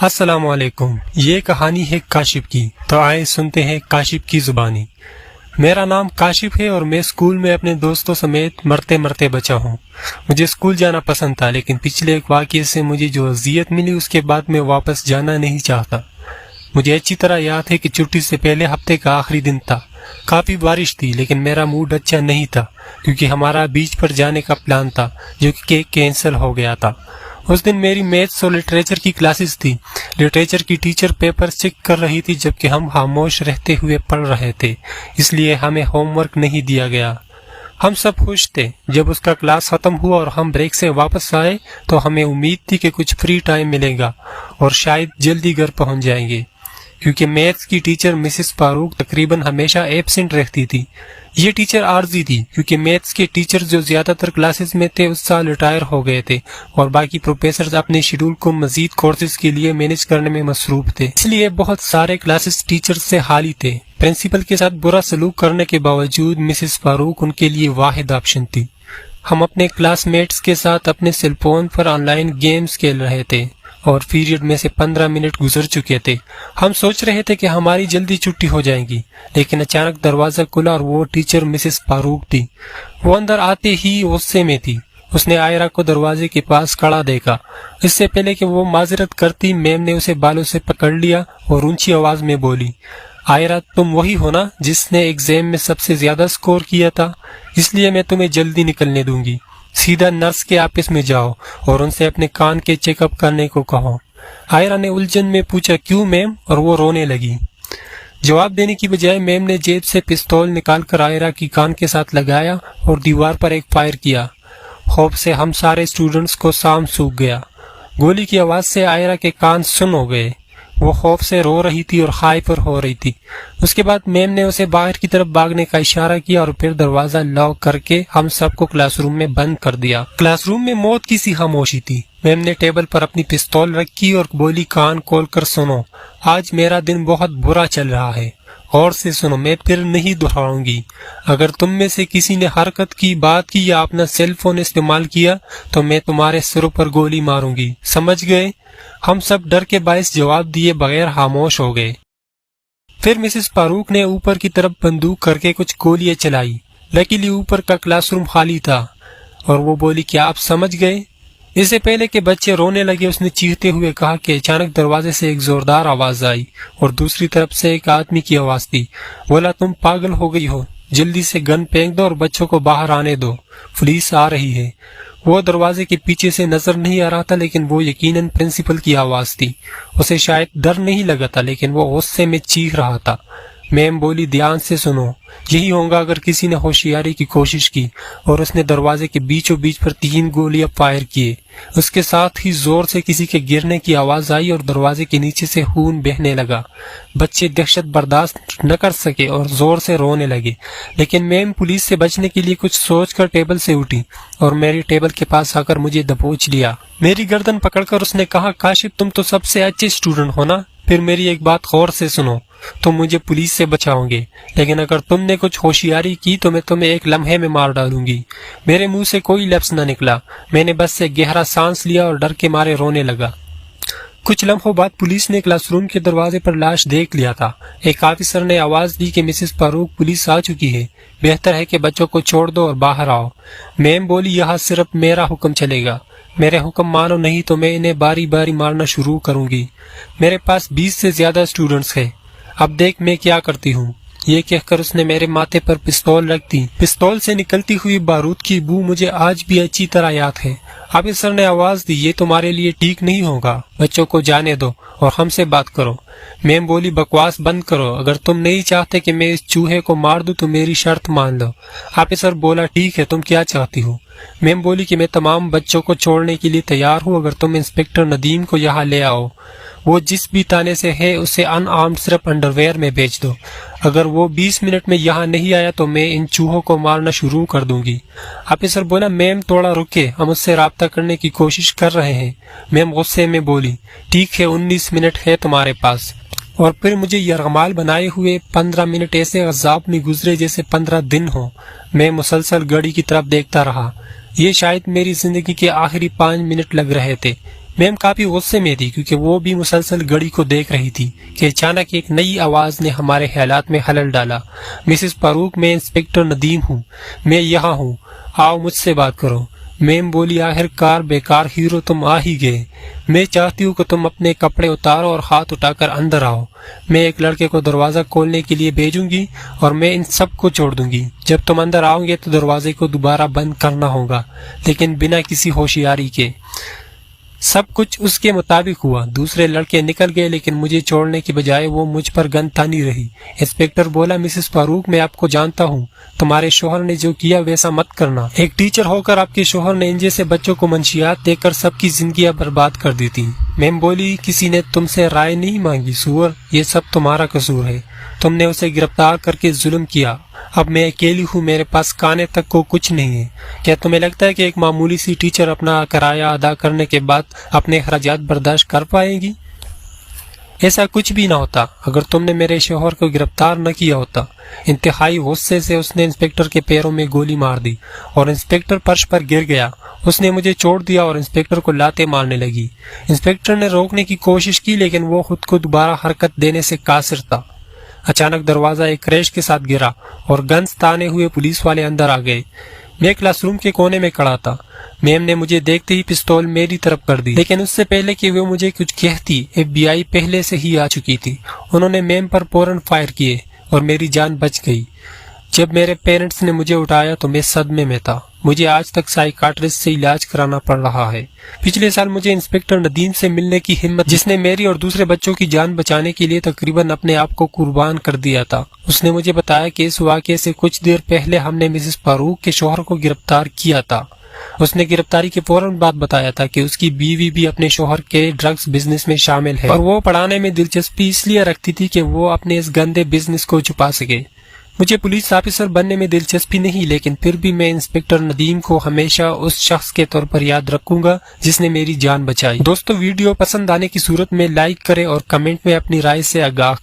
السلام علیکم۔ یہ کہانی ہے کاشف کی، تو آئے سنتے ہیں کاشف کی زبانی۔ میرا نام کاشف ہے اور میں اسکول میں اپنے دوستوں سمیت مرتے مرتے بچا ہوں۔ مجھے اسکول جانا پسند تھا، لیکن پچھلے ایک واقعے سے مجھے جو اذیت ملی اس کے بعد میں واپس جانا نہیں چاہتا۔ مجھے اچھی طرح یاد ہے کہ چھٹی سے پہلے ہفتے کا آخری دن تھا۔ کافی بارش تھی، لیکن میرا موڈ اچھا نہیں تھا کیونکہ ہمارا بیچ پر جانے کا پلان تھا جو کہ کینسل ہو گیا تھا۔ اس دن میری میتھس اور لٹریچر کی کلاسز تھی۔ لٹریچر کی ٹیچر پیپر چیک کر رہی تھی جبکہ ہم خاموش رہتے ہوئے پڑھ رہے تھے، اس لیے ہمیں ہوم ورک نہیں دیا گیا۔ ہم سب خوش تھے۔ جب اس کا کلاس ختم ہوا اور ہم بریک سے واپس آئے تو ہمیں امید تھی کہ کچھ فری ٹائم ملے گا اور شاید جلدی گھر پہنچ جائیں گے، کیونکہ میتھس کی ٹیچر مسز فاروق تقریباً ہمیشہ ایبسنٹ رہتی تھی۔ یہ ٹیچر عارضی تھی کیونکہ میتھس کے ٹیچر جو زیادہ تر کلاسز میں تھے اس سال ریٹائر ہو گئے تھے اور باقی پروفیسرز اپنے شیڈول کو مزید کورسز کے لیے مینج کرنے میں مصروف تھے، اس لیے بہت سارے کلاسز ٹیچر سے خالی تھے۔ پرنسپل کے ساتھ برا سلوک کرنے کے باوجود مسز فاروق ان کے لیے واحد آپشن تھی۔ ہم اپنے کلاس میٹس کے ساتھ اپنے سیل فون پر آن لائن گیمز کھیل رہے تھے اور پیریڈ میں سے 15 منٹ گزر چکے تھے۔ ہم سوچ رہے تھے کہ ہماری جلدی چھٹی ہو جائے گی، لیکن اچانک دروازہ کھلا اور وہ ٹیچر مسز فاروق تھی۔ وہ اندر آتے ہی غصے میں تھی۔ اس نے آئرہ کو دروازے کے پاس کھڑا دیکھا۔ اس سے پہلے کہ وہ معذرت کرتی، میم نے اسے بالوں سے پکڑ لیا اور اونچی آواز میں بولی، آئرہ تم وہی ہو نا جس نے ایگزام میں سب سے زیادہ سکور کیا تھا، اس لیے میں تمہیں جلدی نکلنے دوں گی۔ سیدھا نرس کے آفس میں جاؤ اور ان سے اپنے کان کے چیک اپ کرنے کو کہو۔ آئرہ نے الجھن میں پوچھا کیوں میم، اور وہ رونے لگی۔ جواب دینے کی بجائے میم نے جیب سے پستول نکال کر آئرہ کی کان کے ساتھ لگایا اور دیوار پر ایک فائر کیا۔ خوف سے ہم سارے اسٹوڈنٹس کو سام سوکھ گیا۔ گولی کی آواز سے آئرہ کے کان سن ہو گئے۔ وہ خوف سے رو رہی تھی اور خائف ہو رہی تھی۔ اس کے بعد میم نے اسے باہر کی طرف بھاگنے کا اشارہ کیا اور پھر دروازہ لاک کر کے ہم سب کو کلاس روم میں بند کر دیا۔ کلاس روم میں موت کی سی خاموشی تھی۔ میم نے ٹیبل پر اپنی پستول رکھی اور بولی کان کھول کر سنو، آج میرا دن بہت برا چل رہا ہے، غور سے سنو، میں پھر نہیں دہراؤں گی۔ اگر تم میں سے کسی نے حرکت کی، بات کی یا اپنا سیل فون استعمال کیا تو میں تمہارے سروں پر گولی ماروں گی، سمجھ گئے؟ ہم سب ڈر کے باعث جواب دیے بغیر خاموش ہو گئے۔ پھر مسز فاروق نے اوپر کی طرف بندوق کر کے کچھ گولیاں چلائی۔ لکیلی اوپر کا کلاس روم خالی تھا اور وہ بولی کیا آپ سمجھ گئے؟ اس سے پہلے کہ بچے رونے لگے اس نے چیختے ہوئے کہا کہ اچانک دروازے سے ایک زوردار آواز آئی اور دوسری طرف سے ایک آدمی کی آواز تھی۔ بولا تم پاگل ہو گئی ہو، جلدی سے گن پھینک دو اور بچوں کو باہر آنے دو، پولیس آ رہی ہے۔ وہ دروازے کے پیچھے سے نظر نہیں آ رہا تھا، لیکن وہ یقیناً پرنسپل کی آواز تھی۔ اسے شاید ڈر نہیں لگا تھا، لیکن وہ غصے میں چیخ رہا تھا۔ میم بولی دھیان سے سنو، یہی ہوگا اگر کسی نے ہوشیاری کی کوشش کی، اور اس نے دروازے کے بیچوں بیچ پر 3 گولیاں فائر کیے۔ اس کے ساتھ ہی زور سے کسی کے گرنے کی آواز آئی اور دروازے کے نیچے سے خون بہنے لگا۔ بچے دہشت برداشت نہ کر سکے اور زور سے رونے لگے، لیکن میم پولیس سے بچنے کے لیے کچھ سوچ کر ٹیبل سے اٹھی اور میری ٹیبل کے پاس آ کر مجھے دبوچ لیا۔ میری گردن پکڑ کر اس نے کہا کاشف تم تو سب سے اچھے اسٹوڈنٹ ہو نا، پھر میری ایک بات غور سے سنو، تم مجھے پولیس سے بچاؤ گے، لیکن اگر تم نے کچھ ہوشیاری کی تو میں تمہیں ایک لمحے میں مار ڈالوں گی۔ میرے منہ سے کوئی لفظ نہ نکلا، میں نے بس ایک گہرا سانس لیا اور ڈر کے مارے رونے لگا۔ کچھ لمحوں بعد پولیس نے کلاس روم کے دروازے پر لاش دیکھ لیا تھا۔ ایک آفیسر نے آواز دی کہ مسز فاروق پولیس آ چکی ہے، بہتر ہے کہ بچوں کو چھوڑ دو اور باہر آؤ۔ میم بولی یہاں صرف میرا حکم چلے گا، میرے حکم مانو نہیں تو میں انہیں باری باری مارنا شروع کروں گی۔ میرے پاس 20 سے زیادہ اسٹوڈنٹس ہیں، اب دیکھ میں کیا کرتی ہوں۔ یہ کہہ کر اس نے میرے ماتھے پر پستول رکھ دی۔ پستول سے نکلتی ہوئی بارود کی بو مجھے آج بھی اچھی طرح یاد ہے۔ آفیسر نے آواز دی یہ تمہارے لیے ٹھیک نہیں ہوگا، بچوں کو جانے دو اور ہم سے بات کرو۔ میم بولی بکواس بند کرو، اگر تم نہیں چاہتے کہ میں اس چوہے کو مار دوں تو میری شرط مان لو۔ آفیسر بولا ٹھیک ہے، تم کیا چاہتی ہو؟ میم بولی کہ میں تمام بچوں کو چھوڑنے کے لیے تیار ہوں اگر تم انسپکٹر ندیم کو یہاں لے آؤ۔ وہ جس بھی تانے سے ہے اسے ان آرمڈ صرف انڈر ویئر میں بھیج دو۔ اگر وہ 20 منٹ میں یہاں نہیں آیا تو میں ان چوہوں کو مارنا شروع کر دوں گی۔ آفیسر بولا میم تھوڑا رکے، ہم اس سے رابطہ کرنے کی کوشش کر رہے ہیں۔ میم غصے میں بولی ٹھیک ہے، 19 منٹ ہے تمہارے پاس۔ اور پھر مجھے یرغمال بنائے ہوئے 15 منٹ ایسے عذاب میں گزرے جیسے 15 دن ہوں۔ میں مسلسل گھڑی کی طرف دیکھتا رہا۔ یہ شاید میری زندگی کے آخری 5 منٹ لگ رہے تھے۔ میم کافی غصے میں تھی کیونکہ وہ بھی مسلسل گھڑی کو دیکھ رہی تھی کہ اچانک ایک نئی آواز نے ہمارے خیالات میں خلل ڈالا۔ مسز فاروق، میں انسپکٹر ندیم ہوں، میں یہاں ہوں، آؤ مجھ سے بات کرو۔ میم بولی، آخر کار بیکار ہیرو تم آ ہی گئے، میں چاہتی ہوں کہ تم اپنے کپڑے اتارو اور ہاتھ اٹھا کر اندر آؤ۔ میں ایک لڑکے کو دروازہ کھولنے کے لیے بھیجوں گی اور میں ان سب کو چھوڑ دوں گی۔ جب تم اندر آؤ گے تو دروازے کو دوبارہ بند کرنا ہوگا، لیکن بنا کسی ہوشیاری کے۔ سب کچھ اس کے مطابق ہوا۔ دوسرے لڑکے نکل گئے لیکن مجھے چھوڑنے کی بجائے وہ مجھ پر گن تانی رہی۔ انسپکٹر بولا، مسز فاروق، میں آپ کو جانتا ہوں، تمہارے شوہر نے جو کیا ویسا مت کرنا۔ ایک ٹیچر ہو کر آپ کے شوہر نے ان جیسے بچوں کو منشیات دے کر سب کی زندگیاں برباد کر دی تھی۔ میم بولی، کسی نے تم سے رائے نہیں مانگی سور، یہ سب تمہارا قصور ہے، تم نے اسے گرفتار کر کے ظلم کیا۔ اب میں اکیلی ہوں، میرے پاس کھانے تک کو کچھ نہیں ہے۔ کیا تمہیں لگتا ہے کہ ایک معمولی سی ٹیچر اپنا کرایہ ادا کرنے کے بعد اپنے اخراجات برداشت کر پائے گی؟ ایسا کچھ بھی نہ ہوتا اگر تم نے میرے شوہر کو گرفتار نہ کیا ہوتا۔ انتہائی غصے سے اس نے انسپکٹر کے پیروں میں گولی مار دی اور انسپکٹر فرش پر گر گیا۔ اس نے مجھے چھوڑ دیا اور انسپکٹر کو لاتیں مارنے لگی۔ انسپکٹر نے روکنے کی کوشش کی لیکن وہ خود کو دوبارہ حرکت دینے سے قاصر تھا۔ اچانک دروازہ ایک کریش کے ساتھ گرا اور گنز تانے ہوئے پولیس والے اندر آ گئے۔ میں کلاس روم کے کونے میں کھڑا تھا۔ میم نے مجھے دیکھتے ہی پستول میری طرف کر دی، لیکن اس سے پہلے کہ وہ مجھے کچھ کہتی FBI پہلے سے ہی آ چکی تھی۔ انہوں نے میم پر فوراً فائر کیے اور میری جان بچ گئی۔ جب میرے پیرنٹس نے مجھے اٹھایا تو میں صدمے میں تھا۔ مجھے آج تک سائیکاٹرسٹ سے علاج کرانا پڑ رہا ہے۔ پچھلے سال مجھے انسپکٹر ندیم سے ملنے کی ہمت، جس نے میری اور دوسرے بچوں کی جان بچانے کے لیے تقریباً اپنے آپ کو قربان کر دیا تھا، اس نے مجھے بتایا کہ اس واقعے سے کچھ دیر پہلے ہم نے مسز فاروق کے شوہر کو گرفتار کیا تھا۔ اس نے گرفتاری کے فوراً بعد بتایا تھا کہ اس کی بیوی بھی اپنے شوہر کے ڈرگز بزنس میں شامل ہے اور وہ پڑھانے میں دلچسپی اس لیے رکھتی تھی کہ وہ اپنے اس گندے بزنس کو چھپا سکے۔ مجھے پولیس آفیسر بننے میں دلچسپی نہیں، لیکن پھر بھی میں انسپکٹر ندیم کو ہمیشہ اس شخص کے طور پر یاد رکھوں گا جس نے میری جان بچائی۔ دوستو، ویڈیو پسند آنے کی صورت میں لائک کریں اور کمنٹ میں اپنی رائے سے آگاہ کریں۔